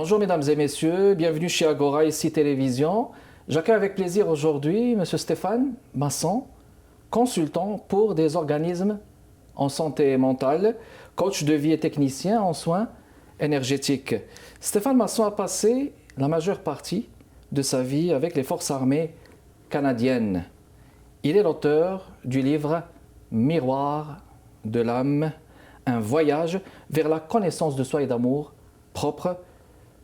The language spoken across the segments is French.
Bonjour mesdames et messieurs, bienvenue chez Agora, ici Télévision. J'accueille avec plaisir aujourd'hui M. Stéphane Masson, consultant pour des organismes en santé mentale, coach de vie et technicien en soins énergétiques. Stéphane Masson a passé la majeure partie de sa vie avec les forces armées canadiennes. Il est l'auteur du livre Miroir de l'âme, un voyage vers la connaissance de soi et d'amour propre,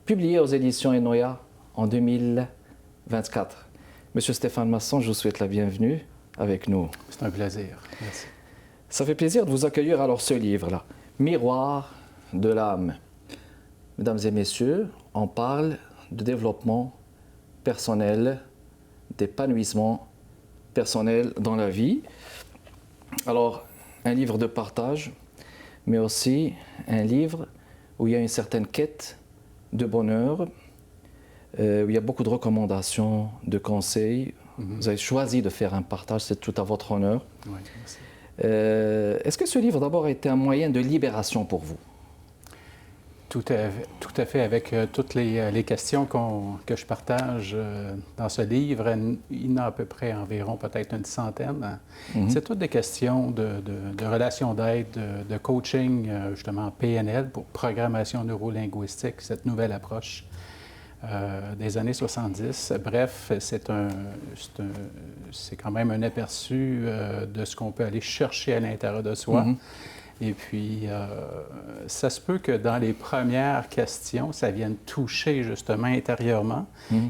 publié aux éditions Enoya en 2024. Monsieur Stéphane Masson, je vous souhaite la bienvenue avec nous. C'est un plaisir. Merci. Ça fait plaisir de vous accueillir alors ce livre-là, Miroir de l'âme. Mesdames et messieurs, on parle de développement personnel, d'épanouissement personnel dans la vie. Alors, un livre de partage, mais aussi un livre où il y a une certaine quête de bonheur, où il y a beaucoup de recommandations, de conseils. Vous avez choisi de faire un partage, c'est tout à votre honneur. Oui, merci. Est-ce que ce livre d'abord a été un moyen de libération pour vous? Tout à fait. Avec toutes les questions que je partage dans ce livre, il y en a à peu près environ peut-être une centaine. C'est toutes des questions de relations d'aide, de coaching, justement PNL, pour programmation neurolinguistique, cette nouvelle approche des années 70. Bref, c'est quand même un aperçu de ce qu'on peut aller chercher à l'intérieur de soi. Et puis, ça se peut que dans les premières questions, ça vienne toucher justement intérieurement.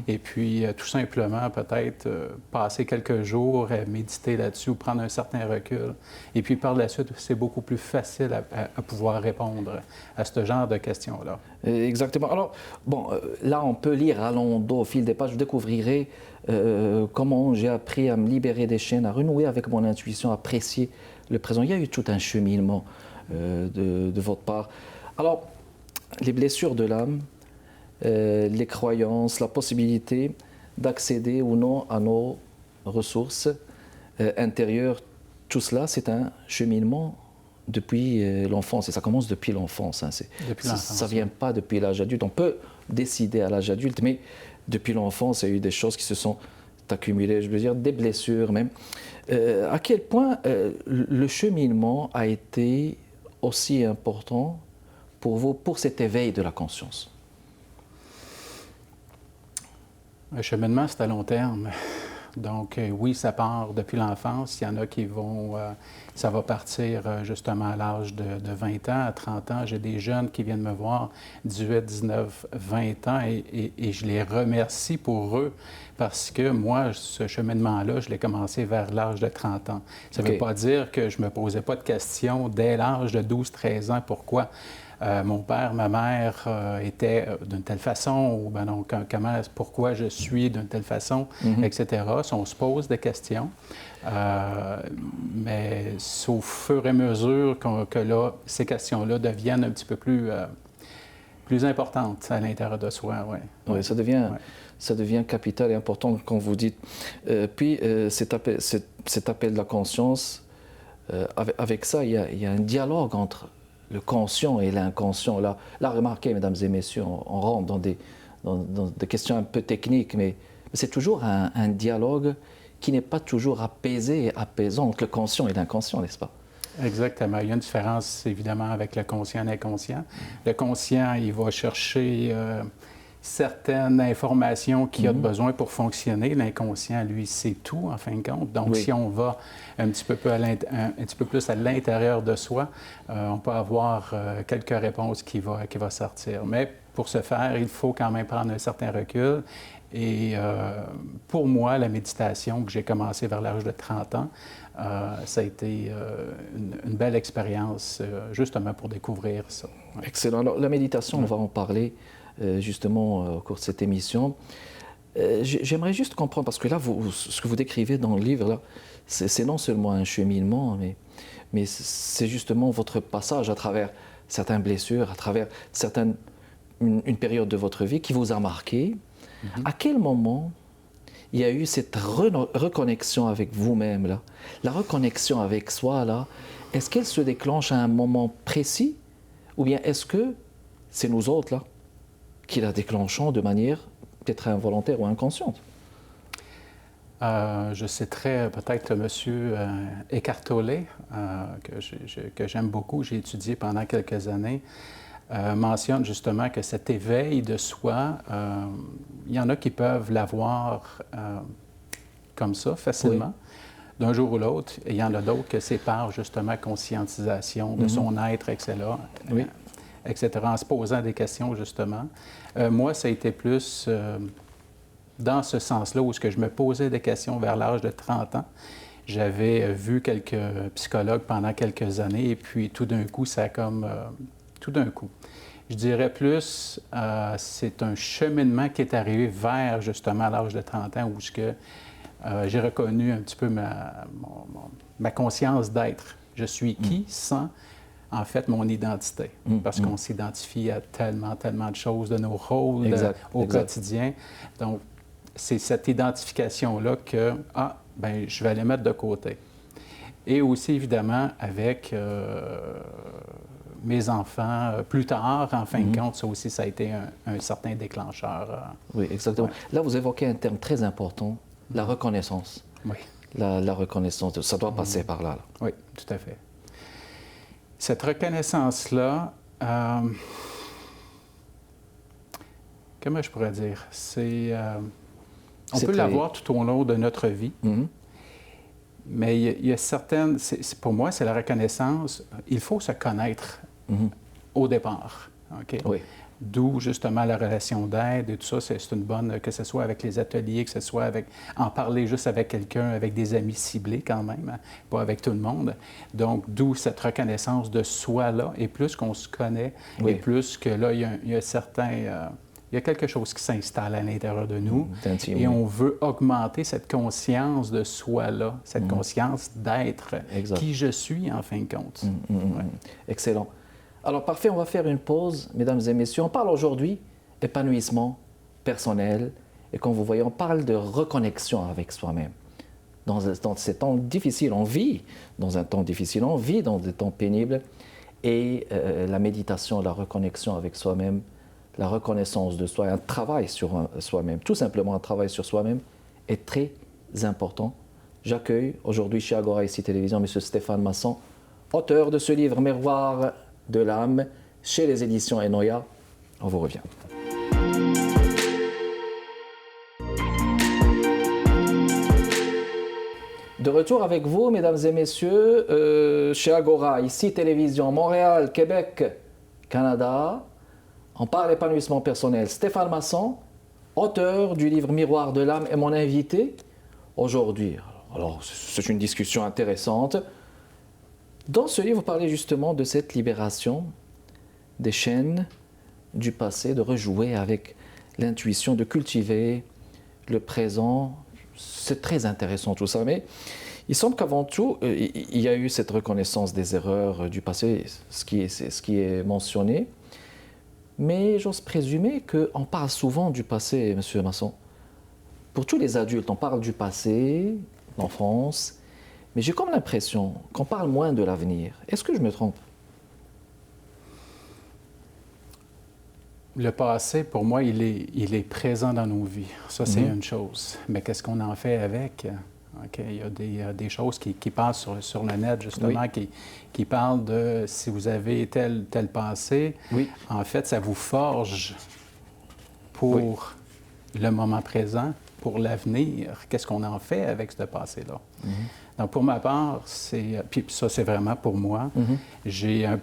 Et puis, tout simplement, peut-être passer quelques jours à méditer là-dessus ou prendre un certain recul. Et puis, par la suite, c'est beaucoup plus facile à pouvoir répondre à ce genre de questions-là. Exactement. Alors, bon, là, on peut lire à long dos, au fil des pages, vous découvrirez comment j'ai appris à me libérer des chaînes, à renouer avec mon intuition, à apprécier le présent. Il y a eu tout un cheminement de votre part. Alors, les blessures de l'âme, les croyances, la possibilité d'accéder ou non à nos ressources intérieures, tout cela, c'est un cheminement depuis l'enfance. Et ça commence depuis l'enfance. Hein. Ça ne vient pas depuis l'âge adulte. On peut décider à l'âge adulte, mais depuis l'enfance, il y a eu des choses qui se sont accumulées, je veux dire, des blessures même. À quel point le cheminement a été aussi important pour vous, pour cet éveil de la conscience? Le cheminement, c'est à long terme. Donc, oui, ça part depuis l'enfance. Il y en a qui vont... ça va partir justement à l'âge de 20 ans, à 30 ans. J'ai des jeunes qui viennent me voir 18, 19, 20 ans et je les remercie pour eux parce que moi, ce cheminement-là, je l'ai commencé vers l'âge de 30 ans. Ça ne veut pas dire que je ne me posais pas de questions dès l'âge de 12, 13 ans. Pourquoi? Mon père, ma mère étaient d'une telle façon, ou ben non, pourquoi je suis d'une telle façon, etc. Si on se pose des questions, mais au fur et à mesure que là, ces questions-là deviennent un petit peu plus importantes à l'intérieur de soi. Ouais. Oui, ça devient capital et important quand vous dites. Puis cet appel de la conscience, avec ça, il y a un dialogue entre le conscient et l'inconscient. Là, remarquez, mesdames et messieurs, on rentre dans des questions un peu techniques, mais c'est toujours un dialogue qui n'est pas toujours apaisé et apaisant entre le conscient et l'inconscient, n'est-ce pas? Exactement. Il y a une différence, évidemment, avec le conscient et l'inconscient. Le conscient, il va chercher certaines informations qu'il a besoin pour fonctionner. L'inconscient, lui, c'est tout, en fin de compte. Donc, si on va un petit peu plus à l'intérieur de soi, on peut avoir quelques réponses qui vont sortir. Mais pour ce faire, il faut quand même prendre un certain recul. Et pour moi, la méditation que j'ai commencé vers l'âge de 30 ans, ça a été une belle expérience, justement, pour découvrir ça. Ouais. Excellent. Alors, la méditation, on va en parler justement au cours de cette émission. J'aimerais juste comprendre, parce que là, ce que vous décrivez dans le livre, là, c'est non seulement un cheminement, mais c'est justement votre passage à travers certaines blessures, à travers une période de votre vie qui vous a marqué. À quel moment il y a eu cette reconnexion avec vous-même, là? La reconnexion avec soi, là, est-ce qu'elle se déclenche à un moment précis? Ou bien est-ce que c'est nous autres, là, qui la déclenchent de manière peut-être involontaire ou inconsciente. Je citerai peut-être M. Eckhart Tolle, que j'aime beaucoup, j'ai étudié pendant quelques années, mentionne justement que cet éveil de soi, il y en a qui peuvent l'avoir comme ça, facilement, d'un jour ou l'autre, et il y en a d'autres que c'est par justement conscientisation de son être, etc., etc., en se posant des questions, justement. Moi, ça a été plus dans ce sens-là, où je me posais des questions vers l'âge de 30 ans. J'avais vu quelques psychologues pendant quelques années, et puis tout d'un coup, ça a comme... tout d'un coup. Je dirais plus, c'est un cheminement qui est arrivé vers, justement, l'âge de 30 ans, où j'ai reconnu un petit peu ma conscience d'être. Je suis qui sans, en fait, mon identité. Parce qu'on s'identifie à tellement, tellement de choses, de nos rôles au quotidien. Donc, c'est cette identification-là que, ben, je vais aller mettre de côté. Et aussi, évidemment, avec mes enfants, plus tard, en fin de compte, ça aussi, ça a été un certain déclencheur. Oui, exactement. Là, vous évoquez un terme très important, la reconnaissance. Oui. La reconnaissance, ça doit passer par là. Oui, tout à fait. Cette reconnaissance-là, comment je pourrais dire? On peut l'avoir tout au long de notre vie, mais il y a certaines... pour moi, c'est la reconnaissance. Il faut se connaître au départ. Okay? Oui. D'où, justement, la relation d'aide et tout ça, c'est une bonne... Que ce soit avec les ateliers, que ce soit avec... En parler juste avec quelqu'un, avec des amis ciblés quand même, hein, pas avec tout le monde. Donc, d'où cette reconnaissance de soi-là. Et plus qu'on se connaît, et plus que là, il y a certains... il y a quelque chose qui s'installe à l'intérieur de nous et on veut augmenter cette conscience de soi-là, cette conscience d'être qui je suis en fin de compte. Ouais. Excellent. Alors parfait, on va faire une pause, mesdames et messieurs. On parle aujourd'hui d'épanouissement personnel et comme vous voyez, on parle de reconnexion avec soi-même. Dans ces temps difficiles, on vit dans un temps difficile, on vit dans des temps pénibles et la méditation, la reconnexion avec soi-même, la reconnaissance de soi, un travail sur soi-même, tout simplement un travail sur soi-même est très important. J'accueille aujourd'hui chez Agora ici Télévision M. Stéphane Masson, auteur de ce livre Miroir de l'âme chez les éditions Enoya. On vous revient. De retour avec vous, mesdames et messieurs, chez Agora ici Télévision Montréal, Québec, Canada. On parle épanouissement personnel. Stéphane Masson, auteur du livre Miroir de l'âme, est mon invité aujourd'hui. Alors, c'est une discussion intéressante. Dans ce livre, vous parlez justement de cette libération des chaînes du passé, de rejouer avec l'intuition, de cultiver le présent. C'est très intéressant tout ça, mais il semble qu'avant tout, il y a eu cette reconnaissance des erreurs du passé, ce qui est mentionné. Mais j'ose présumer qu'on parle souvent du passé, M. Masson. Pour tous les adultes, on parle du passé, l'enfance, mais j'ai comme l'impression qu'on parle moins de l'avenir. Est-ce que je me trompe? Le passé, pour moi, il est présent dans nos vies. Ça, c'est une chose. Mais qu'est-ce qu'on en fait avec? Okay. Il y a des choses qui passent sur le net, justement, qui parlent de si vous avez tel passé, en fait, ça vous forge pour le moment présent, pour l'avenir. Qu'est-ce qu'on en fait avec ce passé-là? Donc, pour ma part, puis ça, c'est vraiment pour moi. J'ai un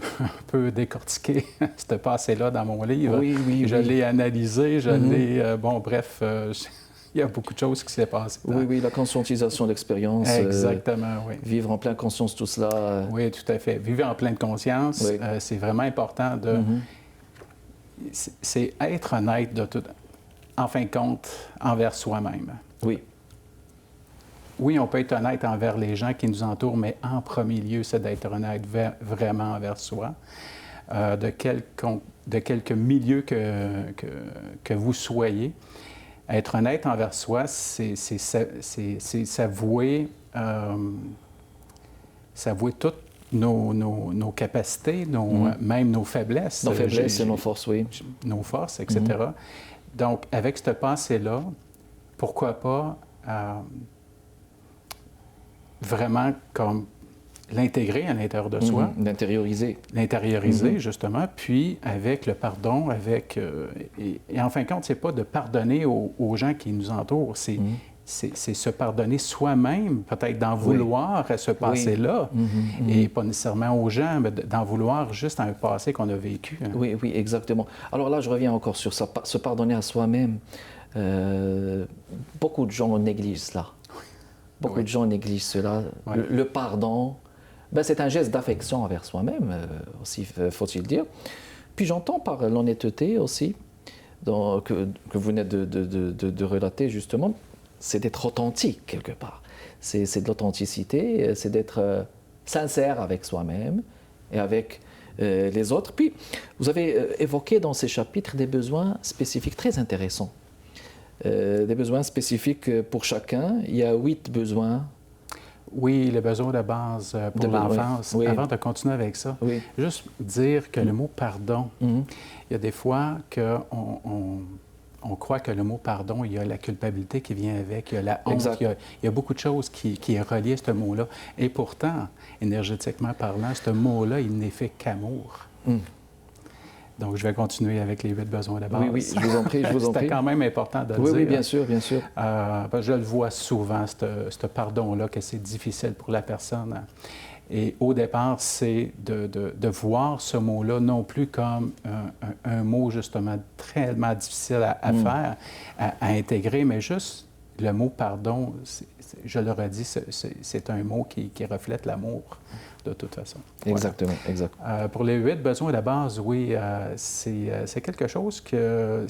peu décortiqué ce passé-là dans mon livre. Je l'ai analysé, je l'ai... bon, bref... il y a beaucoup de choses qui s'est passées. Oui, la conscientisation d'expérience. Exactement, oui. Vivre en pleine conscience, tout cela. Oui, tout à fait. Vivre en pleine conscience, c'est vraiment important de... C'est être honnête, en fin de compte, envers soi-même. Oui. Oui, on peut être honnête envers les gens qui nous entourent, mais en premier lieu, c'est d'être honnête vraiment envers soi. De quelque milieu que vous soyez. Être honnête envers soi, c'est s'avouer nos capacités, même nos faiblesses. Nos faiblesses et nos forces, oui. Nos forces, etc. Donc, avec cette pensée-là, pourquoi pas vraiment comme l'intégrer à l'intérieur de soi. L'intérioriser. L'intérioriser, justement. Puis, avec le pardon, et en fin de compte, c'est pas de pardonner aux gens qui nous entourent, c'est se pardonner soi-même, peut-être d'en vouloir à ce passé-là, et pas nécessairement aux gens, mais d'en vouloir juste à un passé qu'on a vécu. Hein. Oui, oui, exactement. Alors là, je reviens encore sur ça, se pardonner à soi-même. Beaucoup de gens négligent cela. Beaucoup de gens négligent cela. Le pardon, c'est un geste d'affection envers soi-même, aussi faut-il dire. Puis j'entends par l'honnêteté aussi, que vous venez de relater justement, c'est d'être authentique quelque part. C'est de l'authenticité, c'est d'être sincère avec soi-même et avec les autres. Puis vous avez évoqué dans ces chapitres des besoins spécifiques très intéressants. Des besoins spécifiques pour chacun. Il y a 8 besoins. Oui, les besoins de base pour l'enfance. Oui. Avant de continuer avec ça, juste dire que le mot pardon, il y a des fois qu'on croit que le mot pardon, il y a la culpabilité qui vient avec, il y a la honte, il y a beaucoup de choses qui est relié à ce mot-là. Et pourtant, énergétiquement parlant, ce mot-là, il n'est fait qu'amour. Donc, je vais continuer avec les 8 besoins de base. Oui, je vous en prie, je vous en prie. C'était quand même important de le dire. Oui, bien sûr, bien sûr. Je le vois souvent, ce pardon-là, que c'est difficile pour la personne. Et au départ, c'est de voir ce mot-là non plus comme un mot, justement, tellement difficile à faire, à intégrer, mais juste le mot pardon, je le redis, c'est un mot qui reflète l'amour. De toute façon. Exactement, exact. Pour les 8 besoins de base, oui, c'est quelque chose que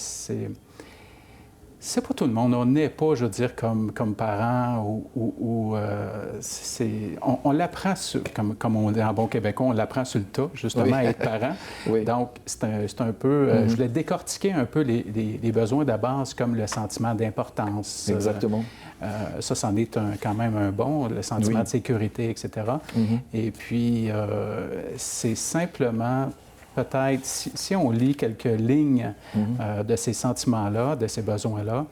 c'est pas tout le monde. On n'est pas, je veux dire, comme parents ou on l'apprend, comme on dit en bon québécois, on l'apprend sur le tas, justement, à être parent. Donc, c'est un peu... je voulais décortiquer un peu les besoins de base, comme le sentiment d'importance. Exactement. Ça, c'en est quand même un bon, le sentiment de sécurité, etc. Et puis, c'est simplement... Peut-être, si on lit quelques lignes de ces sentiments-là, de ces besoins-là,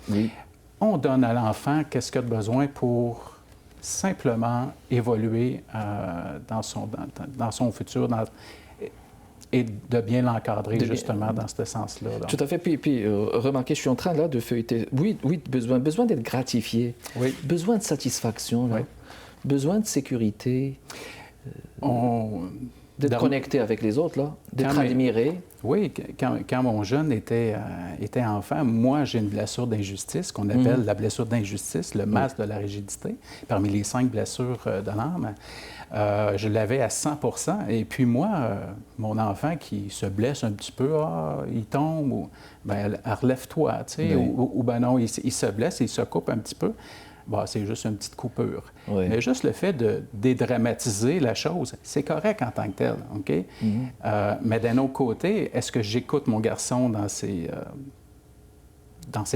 on donne à l'enfant qu'est-ce qu'il a de besoin pour simplement évoluer dans son futur et de bien l'encadrer, justement, dans ce sens-là. Donc. Tout à fait. Puis remarquez, je suis en train là de feuilleter. Oui, besoin d'être gratifié, besoin de satisfaction, besoin de sécurité. D'être connecté avec les autres, là, d'être admiré. Oui, quand mon jeune était enfant, moi, j'ai une blessure d'injustice qu'on appelle la blessure d'injustice, le masque de la rigidité, parmi les 5 blessures de l'âme. Je l'avais à 100 %. Et puis moi, mon enfant qui se blesse un petit peu, il tombe, ou relève-toi, tu sais, ou non, il se blesse, il se coupe un petit peu. C'est juste une petite coupure. Mais juste le fait de dédramatiser la chose, c'est correct en tant que tel, OK? Mais d'un autre côté, est-ce que j'écoute mon garçon dans ses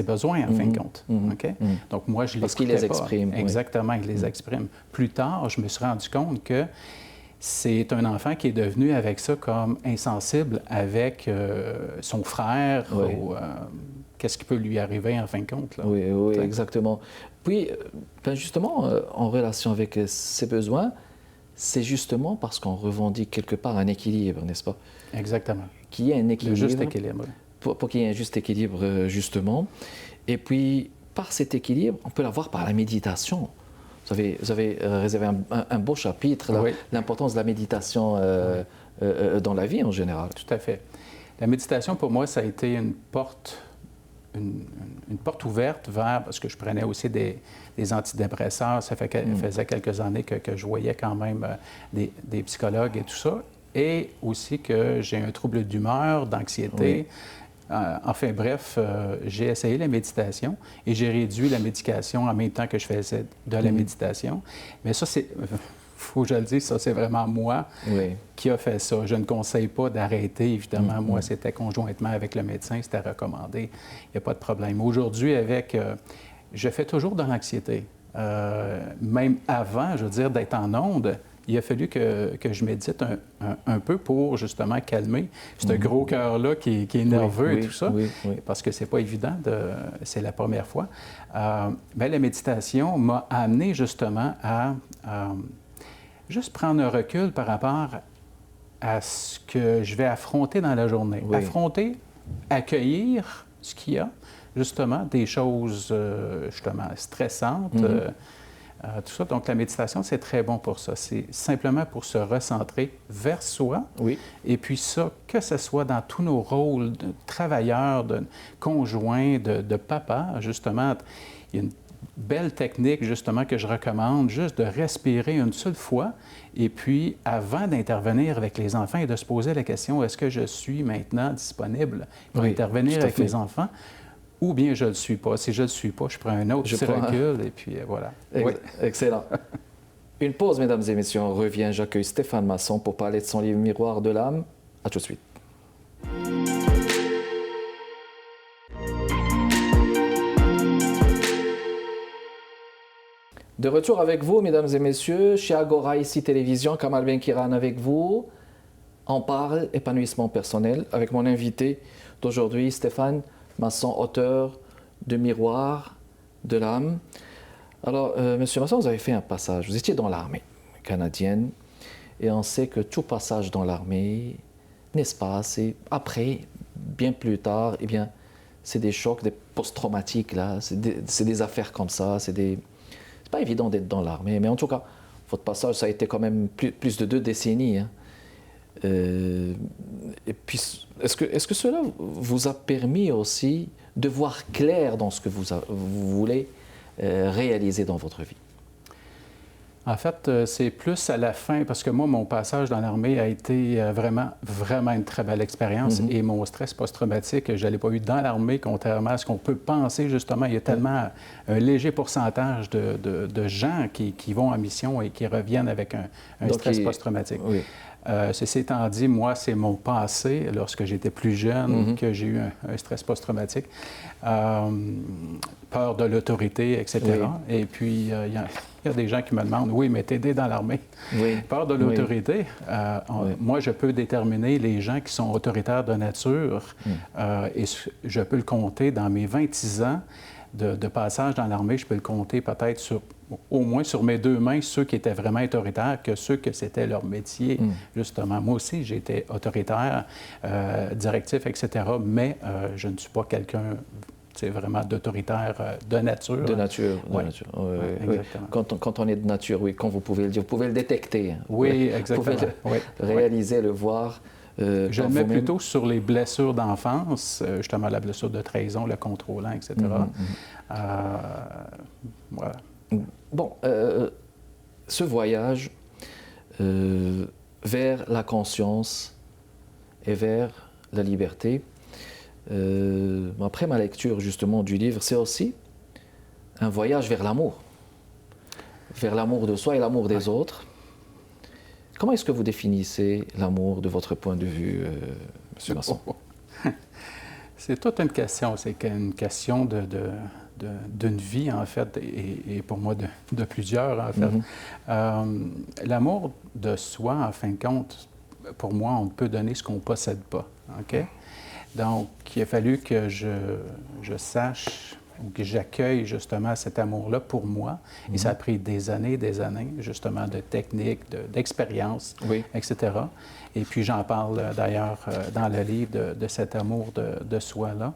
besoins, en fin de compte? OK? Donc, moi, je les Parce qu'il les exprime. Exactement, il les exprime. Plus tard, je me suis rendu compte que c'est un enfant qui est devenu avec ça comme insensible avec son frère ou... qu'est-ce qui peut lui arriver en fin de compte? Là. Oui, exactement. Puis, justement, en relation avec ces besoins, c'est justement parce qu'on revendique quelque part un équilibre, n'est-ce pas? Exactement. Qu'il y ait un équilibre. Le juste équilibre. Pour qu'il y ait un juste équilibre, justement. Et puis, par cet équilibre, on peut l'avoir par la méditation. Vous avez réservé un beau chapitre, l'importance de la méditation dans la vie en général. Tout à fait. La méditation, pour moi, ça a été une porte ouverte vers, parce que je prenais aussi des antidépresseurs, ça faisait quelques années que je voyais quand même des psychologues et tout ça, et aussi que j'ai un trouble d'humeur, d'anxiété. Enfin bref, j'ai essayé la méditation et j'ai réduit la médication en même temps que je faisais de la méditation. Mais ça, faut que je le dise, ça, c'est vraiment moi qui a fait ça. Je ne conseille pas d'arrêter, évidemment. Moi, c'était conjointement avec le médecin, c'était recommandé. Il n'y a pas de problème. Aujourd'hui, je fais toujours de l'anxiété. Même avant, je veux dire, d'être en onde, il a fallu que je médite un peu pour justement calmer ce gros cœur-là qui est nerveux et tout ça, parce que c'est pas évident, c'est la première fois. Mais la méditation m'a amené justement à juste prendre un recul par rapport à ce que je vais affronter dans la journée. Affronter, accueillir ce qu'il y a, justement, des choses justement stressantes, tout ça. Donc, la méditation, c'est très bon pour ça. C'est simplement pour se recentrer vers soi. Et puis ça, que ce soit dans tous nos rôles de travailleurs, de conjoints, de papa, justement, il y a une belle technique, justement, que je recommande, juste de respirer une seule fois, et puis, avant d'intervenir avec les enfants et de se poser la question, est-ce que je suis maintenant disponible pour intervenir avec mes enfants, ou bien je ne le suis pas. Si je ne le suis pas, je prends un autre petit recul, et puis voilà. Excellent. Une pause, mesdames et messieurs, on revient. J'accueille Stéphane Masson pour parler de son livre « Miroir de l'âme ». À tout de suite. De retour avec vous, mesdames et messieurs, chez Agora, ici Télévision, Kamal Benkiran avec vous. On parle épanouissement personnel avec mon invité d'aujourd'hui, Stéphane Masson, auteur de Miroir de l'âme. Alors, Monsieur Masson, vous avez fait un passage. Vous étiez dans l'armée canadienne et on sait que tout passage dans l'armée, n'est-ce pas, c'est après, bien plus tard, eh bien, c'est des chocs, des post-traumatiques, là, c'est des affaires comme ça, c'est pas évident d'être dans l'armée, mais en tout cas, votre passage, ça a été quand même plus de 2 décennies. Hein. Et puis, est-ce que cela vous a permis aussi de voir clair dans ce que vous voulez réaliser dans votre vie? En fait, c'est plus à la fin, parce que moi, mon passage dans l'armée a été vraiment une très belle expérience. Et mon stress post-traumatique, je ne l'ai pas eu dans l'armée, contrairement à ce qu'on peut penser, justement. Il y a tellement un léger pourcentage de gens qui vont en mission et qui reviennent avec un stress post-traumatique. Ceci étant dit, moi, c'est mon passé, lorsque j'étais plus jeune, que j'ai eu un stress post-traumatique. Peur de l'autorité, etc. Et puis, il y a des gens qui me demandent, oui, mais t'es aidé dans l'armée. Peur de l'autorité, moi, je peux déterminer les gens qui sont autoritaires de nature et je peux le compter dans mes 26 ans de passage dans l'armée, je peux le compter peut-être au moins sur mes 2 mains, ceux qui étaient vraiment autoritaires, que ceux que c'était leur métier, justement. Moi aussi, j'étais autoritaire, directif, etc., mais je ne suis pas quelqu'un, vraiment d'autoritaire de nature. De nature, exactement. Quand on est de nature, quand vous pouvez le dire, vous pouvez le détecter. Oui, exactement. Vous pouvez le réaliser, le voir. Je le mets plutôt sur les blessures d'enfance, justement la blessure de trahison, le contrôlant, etc. Voilà. Bon, ce voyage vers la conscience et vers la liberté, après ma lecture justement du livre, c'est aussi un voyage vers l'amour de soi et l'amour des autres. Comment est-ce que vous définissez l'amour de votre point de vue, M. Masson? C'est toute une question. C'est une question d'une vie, en fait, et pour moi, de plusieurs, en fait. L'amour de soi, en fin de compte, pour moi, on ne peut donner ce qu'on ne possède pas. OK? Donc, il a fallu que je sache ou que j'accueille justement cet amour-là pour moi. Et ça a pris des années, justement, de techniques, d'expériences, etc. Et puis, j'en parle d'ailleurs dans le livre de cet amour de soi-là.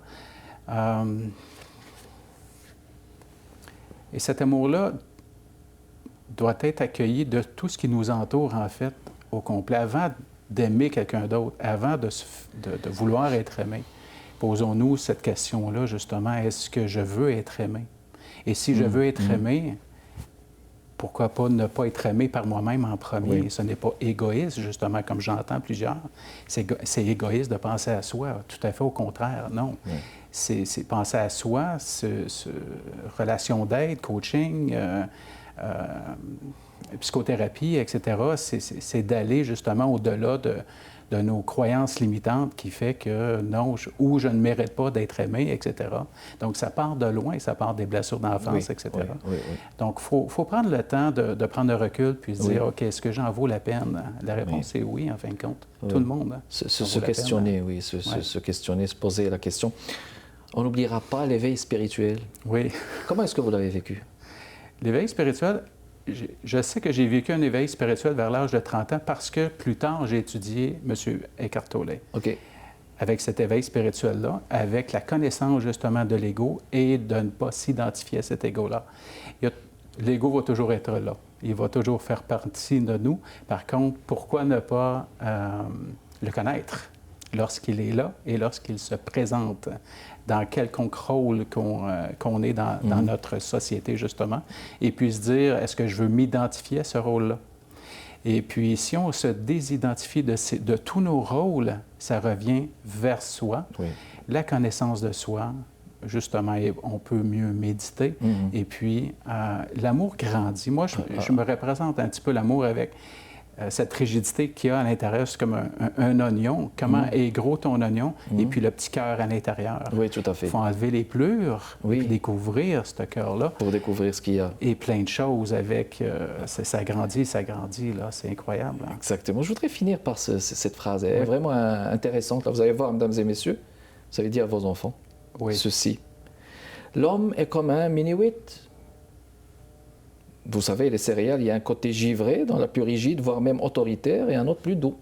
Et cet amour-là doit être accueilli de tout ce qui nous entoure, en fait, au complet. Avant d'aimer quelqu'un d'autre, avant de vouloir être aimé, posons-nous cette question-là, justement, est-ce que je veux être aimé? Et si je veux être aimé, pourquoi pas ne pas être aimé par moi-même en premier? Ce n'est pas égoïste, justement, comme j'entends plusieurs. C'est égoïste de penser à soi. Tout à fait au contraire, non. C'est penser à soi, relation d'aide, coaching, psychothérapie, etc. C'est d'aller justement au-delà de nos croyances limitantes qui fait que non, ou je ne mérite pas d'être aimé, etc. Donc, ça part de loin, ça part des blessures d'enfance, etc. Oui. Donc, il faut prendre le temps de prendre le recul puis se dire, OK, est-ce que j'en vaux la peine? La réponse est oui, en fin de compte. Tout le monde. Hein, se questionner, se questionner, se poser la question. On n'oubliera pas l'éveil spirituel. Oui. Comment est-ce que vous l'avez vécu? L'éveil spirituel, je sais que j'ai vécu un éveil spirituel vers l'âge de 30 ans parce que plus tard, j'ai étudié M. Eckhart Tolle. OK. Avec cet éveil spirituel-là, avec la connaissance justement de l'ego et de ne pas s'identifier à cet ego-là. L'ego va toujours être là. Il va toujours faire partie de nous. Par contre, pourquoi ne pas le connaître lorsqu'il est là et lorsqu'il se présente dans quelconque rôle qu'on est dans notre société, justement, et puis se dire, est-ce que je veux m'identifier à ce rôle-là? Et puis, si on se désidentifie de tous nos rôles, ça revient vers soi, la connaissance de soi, justement, on peut mieux méditer, et puis l'amour grandit. Moi, je me représente un petit peu l'amour avec cette rigidité qu'il y a à l'intérieur, c'est comme un oignon. Comment est gros ton oignon? Et puis le petit cœur à l'intérieur. Oui, tout à fait. Il faut enlever les plures, et puis découvrir ce cœur-là. Pour découvrir ce qu'il y a. Et plein de choses avec... ça grandit, là. C'est incroyable. Hein? Exactement. Je voudrais finir par cette phrase. Elle est vraiment intéressante. Là, vous allez voir, mesdames et messieurs, vous allez dire à vos enfants ceci. L'homme est comme un mini-wheat. Vous savez, les céréales, il y a un côté givré dans la plus rigide, voire même autoritaire, et un autre plus doux,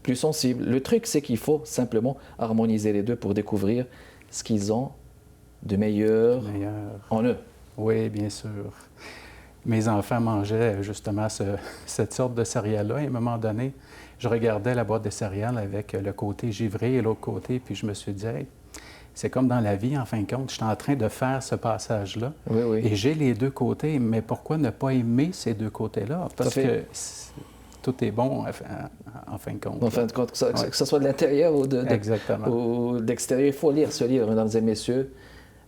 plus sensible. Le truc, c'est qu'il faut simplement harmoniser les deux pour découvrir ce qu'ils ont de meilleur en eux. Oui, bien sûr. Mes enfants mangeaient justement cette sorte de céréales-là. Et à un moment donné, je regardais la boîte de céréales avec le côté givré et l'autre côté, puis je me suis dit, hey, c'est comme dans la vie, en fin de compte, je suis en train de faire ce passage-là. Et j'ai les deux côtés, mais pourquoi ne pas aimer ces deux côtés-là? Parce que tout est bon, en fin de compte. En fin de compte, que ce soit de l'intérieur ou de l'extérieur. Il faut lire ce livre, mesdames et messieurs.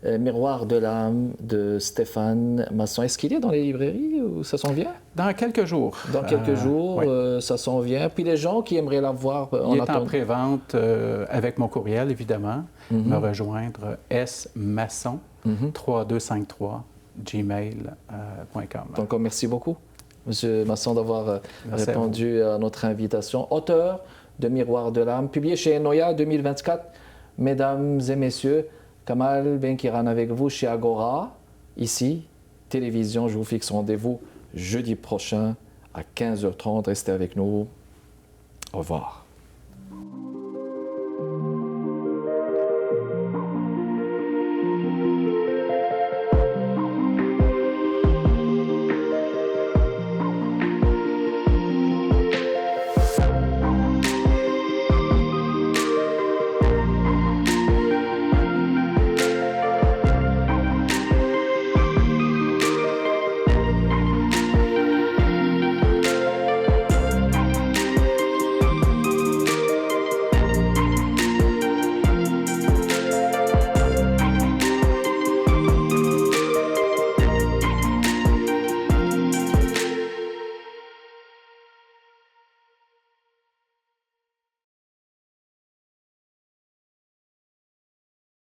Miroir de l'âme de Stéphane Masson. Est-ce qu'il est dans les librairies ou ça s'en vient? Dans quelques jours. Dans quelques jours, ça s'en vient. Puis les gens qui aimeraient l'avoir Il est en pré-vente avec mon courriel, évidemment. Me rejoindre smasson3253gmail.com. Donc, merci beaucoup, M. Masson, d'avoir répondu à notre invitation. Auteur de Miroir de l'âme, publié chez Noya 2024. Mesdames et messieurs, Kamal Benkiran avec vous chez Agora, ici, télévision. Je vous fixe rendez-vous jeudi prochain à 15h30. Restez avec nous. Au revoir.